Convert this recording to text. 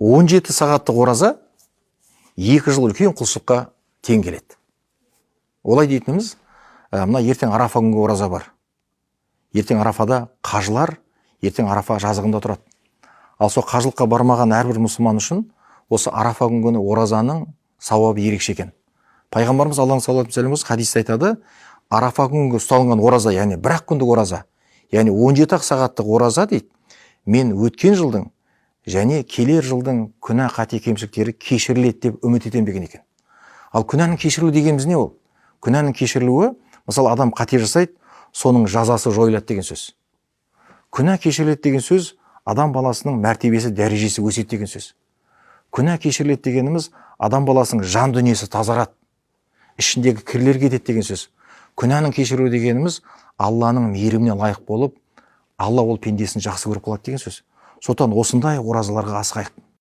17 сағаттық ораза 2 жыл үлкен құлшылыққа тең келеді. Олай дейтініміз, мына ертең Арафа күнгі ораза бар. Ертең Арафада қажылар, ертең Арафа жазығында тұрады. Ал сол қажылыққа бармаған әрбір мұсылман үшін осы Арафа күні оразаның сауабы ерекше екен. Пайғамбарымыз Аллахның саллаллаху алейхи вассалам хадисте айтады, Арафа күнгі ұсталынған ораза, яғни бір-ақ күндік ораза, яғни 17 сағаттық ораза дейді, мен өткен жылдың және келер жылдың күнә қате кемшіліктері кешіріледі деп үміт етемін деген екен. Ал күнәнің кешірілуі дегеніміз не ол? Күнәнің кешірілуі, мысалы адам қате жасайды, соның жазасы жойылады деген сөз. Күнә кешіріледі деген сөз, адам баласының мәртебесі, дәрежесі өседі деген сөз. Күнә кешіріледі дегеніміз, адам баласының жан дүниесі тазарады, ішіндегі кірлер кетеді деген сөз. Күнәнің кешірілуі дегеніміз, Алланың мейіріміне лайық болып, Алла ол пендесін жақсы көріп қалады деген сөз. Сондықтан осындай оразаларға асығайық.